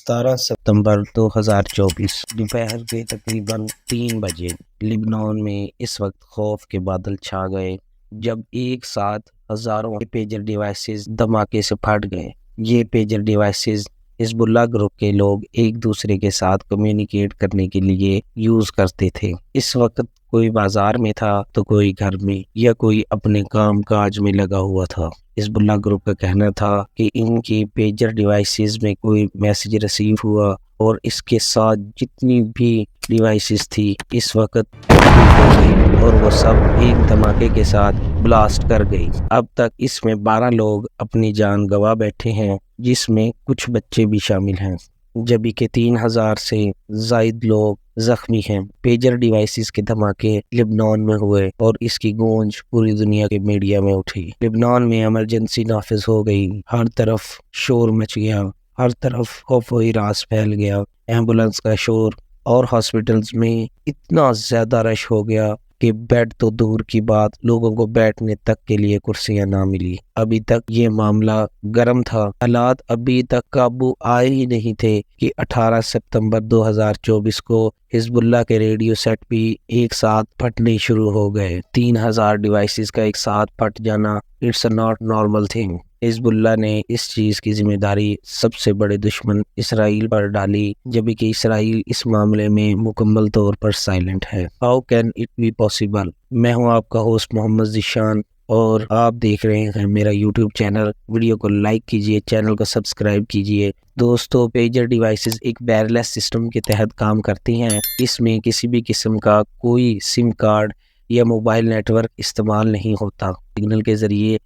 17 ستمبر 2024 دوپہر کے تقریباً 3 بجے لبنان میں اس وقت خوف کے بادل چھا گئے جب ایک ساتھ ہزاروں پیجر ڈیوائسز دھماکے سے پھٹ گئے۔ یہ پیجر ڈیوائسز حزب اللہ گروپ کے لوگ ایک دوسرے کے ساتھ کمیونیکیٹ کرنے کے لیے یوز کرتے تھے۔ اس وقت کوئی بازار میں تھا تو کوئی گھر میں یا کوئی اپنے کام کاج میں لگا ہوا تھا۔ حزب اللہ گروپ کا کہنا تھا کہ ان کی پیجر ڈیوائسز میں کوئی میسج ریسیو ہوا اور اس کے ساتھ جتنی بھی ڈیوائسز تھی اس وقت ایکٹیو ہو گئی اور وہ سب ایک دھماکے کے ساتھ بلاسٹ کر گئی۔ اب تک اس میں 12 لوگ اپنی جان گنوا بیٹھے ہیں جس میں کچھ بچے بھی شامل ہیں، جبکہ کہ 3000 سے زائد لوگ زخمی ہیں۔ پیجر ڈیوائسز کے دھماکے لبنان میں ہوئے اور اس کی گونج پوری دنیا کے میڈیا میں اٹھی۔ لبنان میں ایمرجنسی نافذ ہو گئی، ہر طرف شور مچ گیا، ہر طرف خوف و ہراس پھیل گیا، ایمبولینس کا شور اور ہاسپٹلز میں اتنا زیادہ رش ہو گیا کہ بیڈ تو دور کی بات، لوگوں کو بیٹھنے تک کے لیے کرسیاں نہ ملی۔ ابھی تک یہ معاملہ گرم تھا، حالات ابھی تک قابو آئے ہی نہیں تھے کہ 18 ستمبر 2024 کو حزب اللہ کے ریڈیو سیٹ بھی ایک ساتھ پھٹنے شروع ہو گئے۔ 3000 ڈیوائسز کا ایک ساتھ پھٹ جانا اٹس ناٹ نارمل تھنگ۔ حزب اللہ نے اس چیز کی ذمہ داری سب سے بڑے دشمن اسرائیل پر ڈالی، جبکہ اسرائیل اس معاملے میں مکمل طور پر سائلنٹ ہے۔ How can it be possible? میں ہوں آپ کا ہوسٹ محمد ذیشان اور آپ دیکھ رہے ہیں میرا یوٹیوب چینل۔ ویڈیو کو لائک کیجئے، چینل کو سبسکرائب کیجئے۔ دوستو، پیجر ڈیوائسز ایک وائرلیس سسٹم کے تحت کام کرتی ہیں۔ اس میں کسی بھی قسم کا کوئی سم کارڈ یا موبائل نیٹ ورک استعمال نہیں ہوتا۔ سگنل کے ذریعے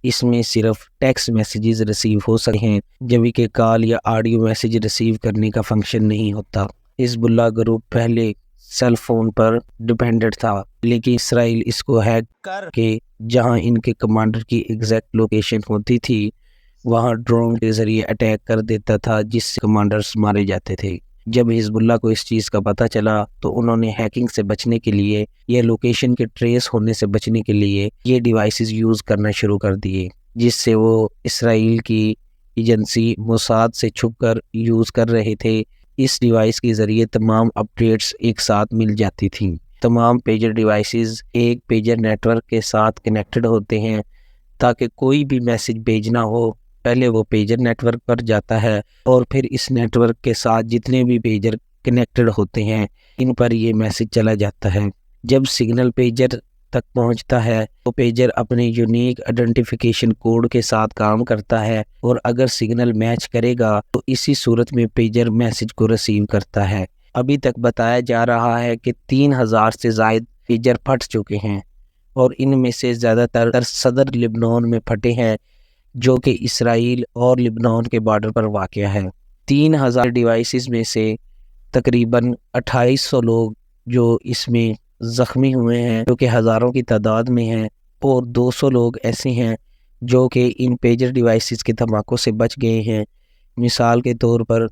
اس میں صرف ٹیکسٹ میسیجز ریسیو ہو سکتے ہیں، جبکہ کال یا آڈیو میسیج ریسیو کرنے کا فنکشن نہیں ہوتا۔ حزب اللہ گروپ پہلے سیل فون پر ڈیپینڈنٹ تھا، لیکن اسرائیل اس کو ہیک کر کے جہاں ان کے کمانڈر کی ایگزیکٹ لوکیشن ہوتی تھی وہاں ڈرون کے ذریعے اٹیک کر دیتا تھا، جس سے کمانڈرز مارے جاتے تھے۔ جب حزب اللہ کو اس چیز کا پتہ چلا تو انہوں نے ہیکنگ سے بچنے کے لیے یا لوکیشن کے ٹریس ہونے سے بچنے کے لیے یہ ڈیوائسز یوز کرنا شروع کر دیے، جس سے وہ اسرائیل کی ایجنسی موساد سے چھپ کر یوز کر رہے تھے۔ اس ڈیوائس کے ذریعے تمام اپڈیٹس ایک ساتھ مل جاتی تھیں۔ تمام پیجر ڈیوائسز ایک پیجر نیٹ ورک کے ساتھ کنیکٹڈ ہوتے ہیں تاکہ کوئی بھی میسج بھیجنا ہو پہلے وہ پیجر نیٹ ورک پر جاتا ہے اور پھر اس نیٹ ورک کے ساتھ جتنے بھی پیجر کنیکٹڈ ہوتے ہیں ان پر یہ میسج چلا جاتا ہے۔ جب سگنل پیجر تک پہنچتا ہے تو پیجر اپنے یونیک آئیڈینٹیفیکیشن کوڈ کے ساتھ کام کرتا ہے اور اگر سگنل میچ کرے گا تو اسی صورت میں پیجر میسج کو ریسیو کرتا ہے۔ ابھی تک بتایا جا رہا ہے کہ 3000 سے زائد پیجر پھٹ چکے ہیں اور ان میں سے زیادہ تر صدر لبنان میں پھٹے ہیں، جو کہ اسرائیل اور لبنان کے بارڈر پر واقع ہے۔ 3000 ڈیوائسز میں سے تقریباً 2800 لوگ جو اس میں زخمی ہوئے ہیں، جو کہ ہزاروں کی تعداد میں ہیں، اور 200 لوگ ایسے ہیں جو کہ ان پیجر ڈیوائسز کے دھماکوں سے بچ گئے ہیں۔ مثال کے طور پر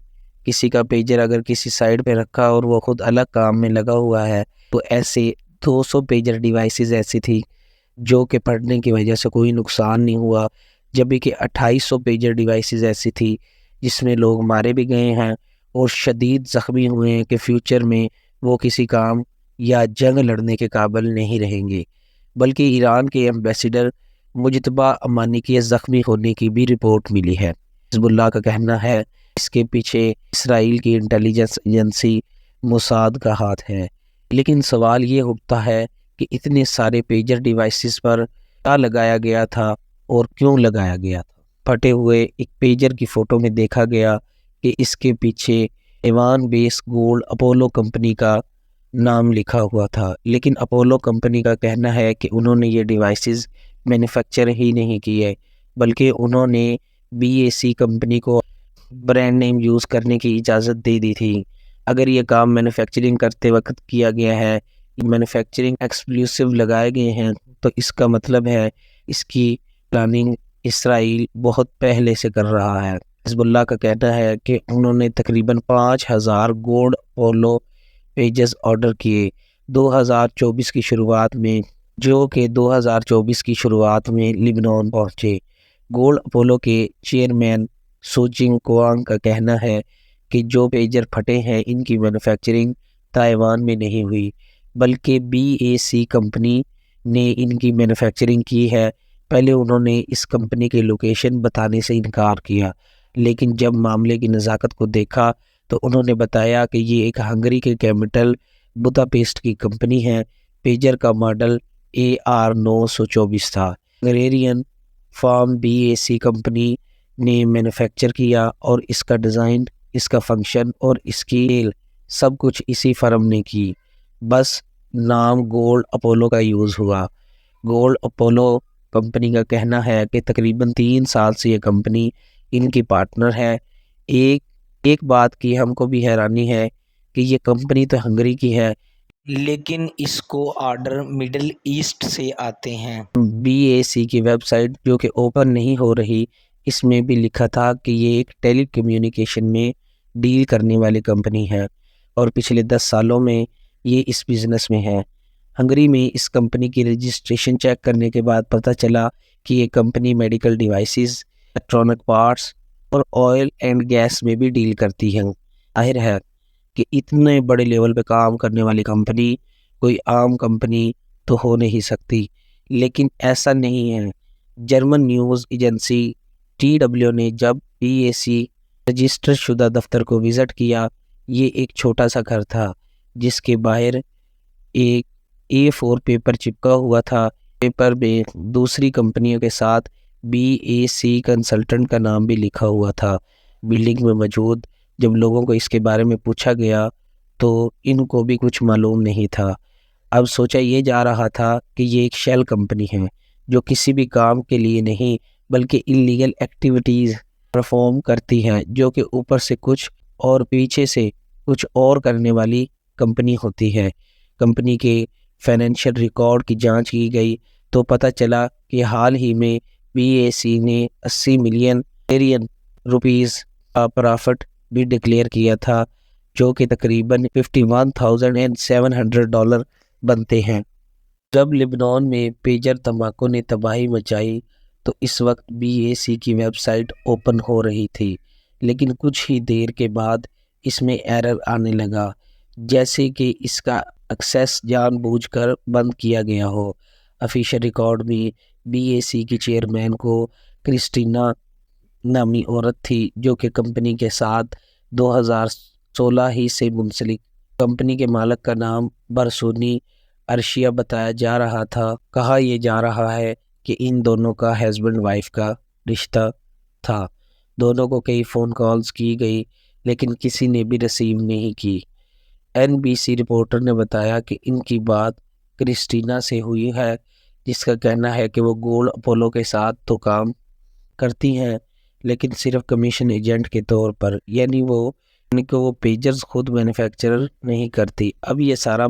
کسی کا پیجر اگر کسی سائڈ پہ رکھا اور وہ خود الگ کام میں لگا ہوا ہے تو ایسے 200 پیجر ڈیوائسز ایسی تھی جو کہ پھٹنے کی وجہ سے کوئی نقصان نہیں ہوا، جبکہ 2800 پیجر ڈیوائسز ایسی تھی جس میں لوگ مارے بھی گئے ہیں اور شدید زخمی ہوئے ہیں کہ فیوچر میں وہ کسی کام یا جنگ لڑنے کے قابل نہیں رہیں گے۔ بلکہ ایران کے ایمبیسیڈر مجتبیٰ امانی کے زخمی ہونے کی بھی رپورٹ ملی ہے۔ حزب اللہ کا کہنا ہے اس کے پیچھے اسرائیل کی انٹیلیجنس ایجنسی موساد کا ہاتھ ہے۔ لیکن سوال یہ اٹھتا ہے کہ اتنے سارے پیجر ڈیوائسز پر کیا لگایا گیا تھا اور کیوں لگایا گیا تھا؟ پھٹے ہوئے ایک پیجر کی فوٹو میں دیکھا گیا کہ اس کے پیچھے ایوان بیس گولڈ اپولو کمپنی کا نام لکھا ہوا تھا، لیکن اپولو کمپنی کا کہنا ہے کہ انہوں نے یہ ڈیوائسز مینوفیکچر ہی نہیں کیے، بلکہ انہوں نے BAC کمپنی کو برانڈ نیم یوز کرنے کی اجازت دے دی تھی۔ اگر یہ کام مینوفیکچرنگ کرتے وقت کیا گیا ہے، مینوفیکچرنگ ایکسکلوسیو لگائے گئے ہیں، تو اس کا مطلب ہے اس کی پلاننگ اسرائیل بہت پہلے سے کر رہا ہے۔ حزب اللہ کا کہنا ہے کہ انہوں نے تقریباً 5000 گولڈ اپولو پیجز آرڈر کیے 2024 کی شروعات میں، جو کہ 2024 کی شروعات میں لبنان پہنچے۔ گولڈ اپولو کے چیئرمین سوجنگ کوانگ کا کہنا ہے کہ جو پیجر پھٹے ہیں ان کی مینوفیکچرنگ تائیوان میں نہیں ہوئی، بلکہ BAC کمپنی نے ان کی مینوفیکچرنگ کی ہے۔ پہلے انہوں نے اس کمپنی کی لوکیشن بتانے سے انکار کیا، لیکن جب معاملے کی نزاکت کو دیکھا تو انہوں نے بتایا کہ یہ ایک ہنگری کے کیپٹل بداپیسٹ کی کمپنی ہے۔ پیجر کا ماڈل AR924 تھا۔ ہنگیرین فارم BAC کمپنی نے مینوفیکچر کیا اور اس کا ڈیزائن، اس کا فنکشن اور اس کی سیل سب کچھ اسی فرم نے کی، بس نام گولڈ اپولو کا یوز ہوا۔ گولڈ اپولو کمپنی کا کہنا ہے کہ تقریباً 3 سال سے یہ کمپنی ان کی پارٹنر ہے۔ ایک بات کی ہم کو بھی حیرانی ہے کہ یہ کمپنی تو ہنگری کی ہے، لیکن اس کو آرڈر مڈل ایسٹ سے آتے ہیں۔ BAC کی ویب سائٹ جو کہ اوپن نہیں ہو رہی، اس میں بھی لکھا تھا کہ یہ ایک ٹیلی کمیونیکیشن میں ڈیل کرنے والی کمپنی ہے اور پچھلے 10 سالوں میں یہ اس بزنس میں ہے۔ ہنگری میں اس کمپنی کی رجسٹریشن چیک کرنے کے بعد پتہ چلا کہ یہ company medical devices, electronic parts اور آئل اینڈ گیس میں بھی ڈیل کرتی ہے۔ ظاہر ہے کہ اتنے بڑے لیول پہ کام کرنے والی کمپنی کوئی عام کمپنی تو ہو نہیں سکتی، لیکن ایسا نہیں ہے۔ جرمن نیوز ایجنسی TW نے جب BAC رجسٹر شدہ دفتر کو وزٹ کیا، یہ ایک چھوٹا سا گھر تھا جس کے باہر ایک A4 پیپر چپکا ہوا تھا۔ پیپر میں دوسری کمپنیوں کے ساتھ BAC کنسلٹنٹ کا نام بھی لکھا ہوا تھا۔ بلڈنگ میں موجود جب لوگوں کو اس کے بارے میں پوچھا گیا تو ان کو بھی کچھ معلوم نہیں تھا۔ اب سوچا یہ جا رہا تھا کہ یہ ایک شیل کمپنی ہے جو کسی بھی کام کے لیے نہیں بلکہ انلیگل ایکٹیویٹیز پرفارم کرتی ہے، جو کہ اوپر سے کچھ اور پیچھے سے کچھ اور کرنے والی کمپنی ہوتی ہے۔ کمپنی کے فائنینشیل ریکارڈ کی جانچ کی گئی تو پتہ چلا کہ حال ہی میں BAC نے 80 ملین روپیز کا پرافٹ بھی ڈکلیئر کیا تھا، جو کہ تقریباً $51,700 بنتے ہیں۔ جب لبنان میں پیجر دھماکوں نے تباہی مچائی تو اس وقت BAC کی ویب سائٹ اوپن ہو رہی تھی، لیکن کچھ ہی دیر کے بعد اس میں ایرر آنے لگا، جیسے کہ اس کا ایکسیس جان بوجھ کر بند کیا گیا ہو۔ آفیشیل ریکارڈ میں BAC کی چیئرمین کو کرسٹینا نامی عورت تھی، جو کہ کمپنی کے ساتھ 2016 ہی سے منسلک۔ کمپنی کے مالک کا نام برسونی ارشیا بتایا جا رہا تھا۔ کہا یہ جا رہا ہے کہ ان دونوں کا ہسبینڈ وائف کا رشتہ تھا۔ دونوں کو کئی فون کالز کی گئی لیکن کسی نے بھی ریسیو نہیں کی۔ NBC رپورٹر نے بتایا کہ ان کی بات کرسٹینا سے ہوئی ہے، جس کا کہنا ہے کہ وہ گولڈ اپولو کے ساتھ تو کام کرتی ہیں لیکن صرف کمیشن ایجنٹ کے طور پر، یعنی کہ وہ پیجرز خود مینوفیکچرر نہیں کرتی۔ اب یہ سارا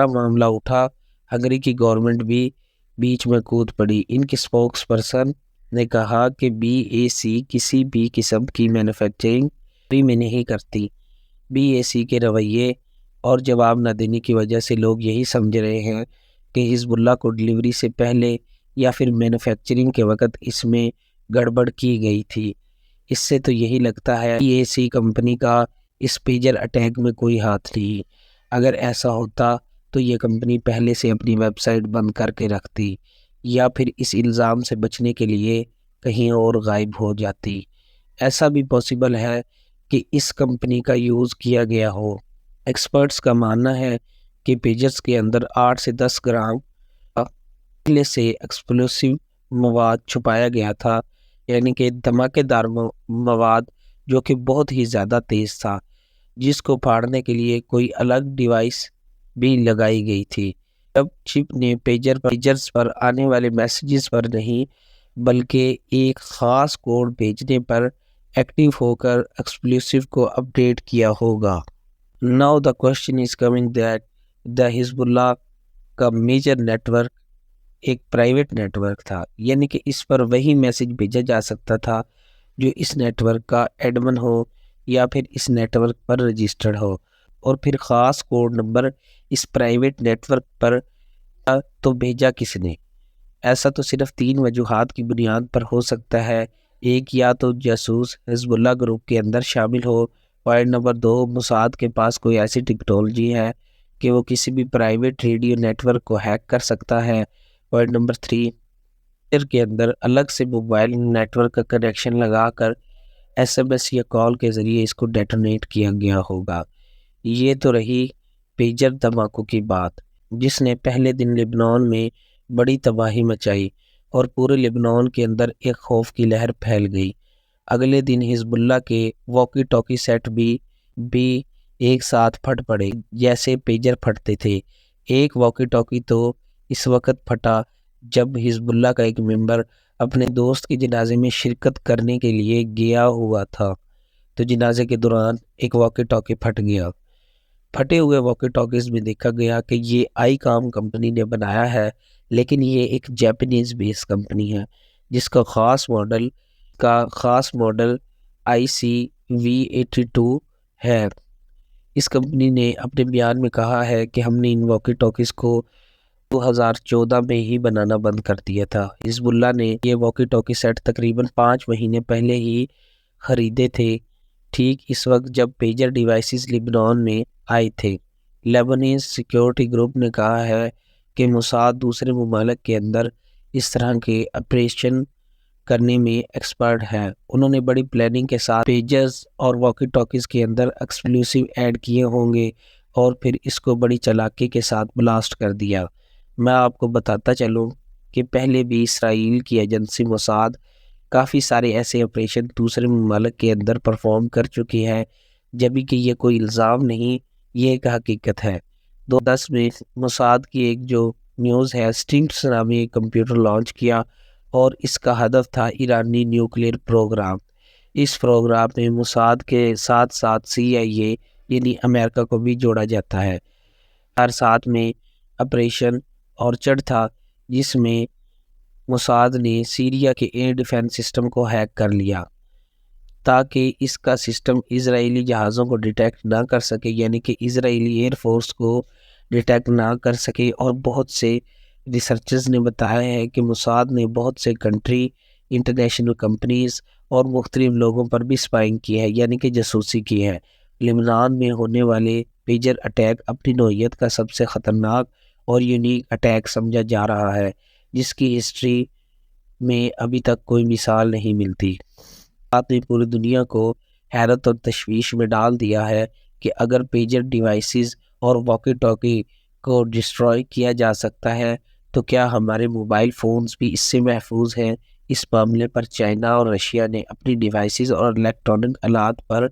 معاملہ اٹھا، ہنگری کی گورنمنٹ بھی بیچ میں کود پڑی۔ ان کی اسپوکس پرسن نے کہا کہ BAC کسی بھی قسم کی مینوفیکچرنگ میں نہیں کرتی۔ BAC کے رویے اور جواب نہ دینے کی وجہ سے لوگ یہی سمجھ رہے ہیں کہ حزب اللہ کو ڈلیوری سے پہلے یا پھر مینوفیکچرنگ کے وقت اس میں گڑبڑ کی گئی تھی۔ اس سے تو یہی لگتا ہے BAC کمپنی کا اس پیجر اٹیک میں کوئی ہاتھ نہیں۔ اگر ایسا ہوتا تو یہ کمپنی پہلے سے اپنی ویب سائٹ بند کر کے رکھتی یا پھر اس الزام سے بچنے کے لیے کہیں اور غائب ہو جاتی۔ ایسا بھی پاسبل ہے کہ اس کمپنی کا یوز کیا گیا ہو۔ ایکسپرٹس کا ماننا ہے کہ پیجرز کے اندر 8 سے 10 گرام پہلے سے ایکسپلوسیو مواد چھپایا گیا تھا، یعنی کہ دھماکے دار مواد جو کہ بہت ہی زیادہ تیز تھا، جس کو پھاڑنے کے لیے کوئی الگ ڈیوائس بھی لگائی گئی تھی۔ جب چپ نے پیجرز پر آنے والے میسیجز پر نہیں بلکہ ایک خاص کوڈ بھیجنے پر ایکٹیو ہو کر ایکسپلوسیو کو اپڈیٹ کیا ہوگا۔ Now the question is coming that the حزب اللہ کا میجر نیٹ ورک ایک پرائیویٹ نیٹ ورک تھا، یعنی کہ اس پر وہی میسیج بھیجا جا سکتا تھا جو اس نیٹ ورک کا ایڈمن ہو یا پھر اس نیٹ ورک پر رجسٹرڈ ہو، اور پھر خاص کوڈ نمبر اس پرائیویٹ نیٹ ورک پر تو بھیجا کس نے؟ ایسا تو صرف 3 وجوہات کی بنیاد پر ہو سکتا ہے۔ ایک یا تو جاسوس حزب اللہ گروپ کے اندر شامل ہو، پوائنٹ نمبر 2 موساد کے پاس کوئی ایسی ٹیکنالوجی ہے کہ وہ کسی بھی پرائیویٹ ریڈیو نیٹ ورک کو ہیک کر سکتا ہے، پوائنٹ نمبر 3 کے اندر الگ سے موبائل نیٹ ورک کا کنیکشن لگا کر SMS یا کال کے ذریعے اس کو ڈیٹونیٹ کیا گیا ہوگا۔ یہ تو رہی پیجر دھماکوں کی بات، جس نے پہلے دن لبنان میں بڑی تباہی مچائی اور پورے لبنان کے اندر ایک خوف کی لہر پھیل گئی۔ اگلے دن حزب اللہ کے واکی ٹاکی سیٹ بھی ایک ساتھ پھٹ پڑے جیسے پیجر پھٹتے تھے۔ ایک واکی ٹاکی تو اس وقت پھٹا جب حزب اللہ کا ایک ممبر اپنے دوست کے جنازے میں شرکت کرنے کے لیے گیا ہوا تھا، تو جنازے کے دوران ایک واکی ٹاکی پھٹ گیا۔ پھٹے ہوئے واکی ٹاکیز میں دیکھا گیا کہ یہ آئی کام کمپنی نے بنایا ہے، لیکن یہ ایک جاپانیز بیس کمپنی ہے جس کا خاص ماڈل IC-V82 ہے۔ اس کمپنی نے اپنے بیان میں کہا ہے کہ ہم نے ان واکی ٹاکیز کو 2014 میں ہی بنانا بند کر دیا تھا۔ حزب اللہ نے یہ واکی ٹاکی سیٹ تقریباً 5 مہینے پہلے ہی خریدے تھے، ٹھیک اس وقت جب پیجر ڈیوائسز لبنان میں آئے تھے۔ لیبنیز سیکیورٹی گروپ نے کہا ہے کہ موساد دوسرے ممالک کے اندر اس طرح کے آپریشن کرنے میں ایکسپرٹ ہے۔ انہوں نے بڑی پلاننگ کے ساتھ پیجرز اور واکی ٹاکیز کے اندر ایکسکلوسیو ایڈ کیے ہوں گے اور پھر اس کو بڑی چالاکی کے ساتھ بلاسٹ کر دیا۔ میں آپ کو بتاتا چلوں کہ پہلے بھی اسرائیل کی ایجنسی موساد کافی سارے ایسے آپریشن دوسرے ممالک کے اندر پرفارم کر چکی ہے، جبھی کہ یہ کوئی الزام نہیں، یہ ایک حقیقت ہے۔ 2010 میں موساد کی ایک جو نیوز ہے، سٹنگس نامی ایک کمپیوٹر لانچ کیا اور اس کا ہدف تھا ایرانی نیوکلیئر پروگرام۔ اس پروگرام میں موساد کے ساتھ ساتھ CIA یعنی امریکہ کو بھی جوڑا جاتا ہے۔ ہر ساتھ میں آپریشن اورچڈ تھا جس میں موساد نے سیریا کے ایئر ڈیفنس سسٹم کو ہیک کر لیا تاکہ اس کا سسٹم اسرائیلی جہازوں کو ڈیٹیکٹ نہ کر سکے، یعنی کہ اسرائیلی ایئر فورس کو ڈیٹیکٹ نہ کر سکے۔ اور بہت سے ریسرچرز نے بتایا ہے کہ موساد نے بہت سے کنٹری، انٹرنیشنل کمپنیز اور مختلف لوگوں پر بھی اسپائنگ کی ہے، یعنی کہ جاسوسی کی ہے۔ لبنان میں ہونے والے پیجر اٹیک اپنی نوعیت کا سب سے خطرناک اور یونیک اٹیک سمجھا جا رہا ہے، جس کی ہسٹری میں ابھی تک کوئی مثال نہیں ملتی۔ آپ نے پوری دنیا کو حیرت اور تشویش میں ڈال دیا ہے کہ اگر پیجر ڈیوائسز اور واکی ٹاکی کو ڈسٹروائے کیا جا سکتا ہے تو کیا ہمارے موبائل فونز بھی اس سے محفوظ ہیں؟ اس معاملے پر چائنا اور رشیا نے اپنی ڈیوائسز اور الیکٹرانک آلات پر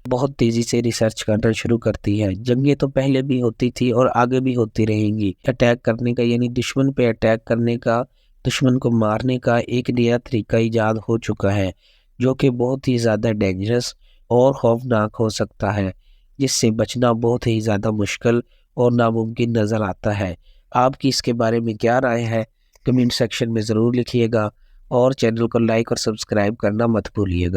بہت تیزی سے ریسرچ کرنا شروع کرتی ہے۔ جنگیں تو پہلے بھی ہوتی تھی اور آگے بھی ہوتی رہیں گی۔ اٹیک کرنے کا یعنی دشمن پہ اٹیک کرنے کا، دشمن کو مارنے کا ایک نیا طریقہ ایجاد ہو چکا ہے جو کہ بہت ہی زیادہ ڈینجرس اور خوفناک ہو سکتا ہے، جس سے بچنا بہت ہی زیادہ مشکل اور ناممکن نظر آتا ہے۔ آپ کی اس کے بارے میں کیا رائے ہے؟ کمنٹ سیکشن میں ضرور لکھیے گا اور چینل کو لائک اور سبسکرائب کرنا مت بھولیے گا۔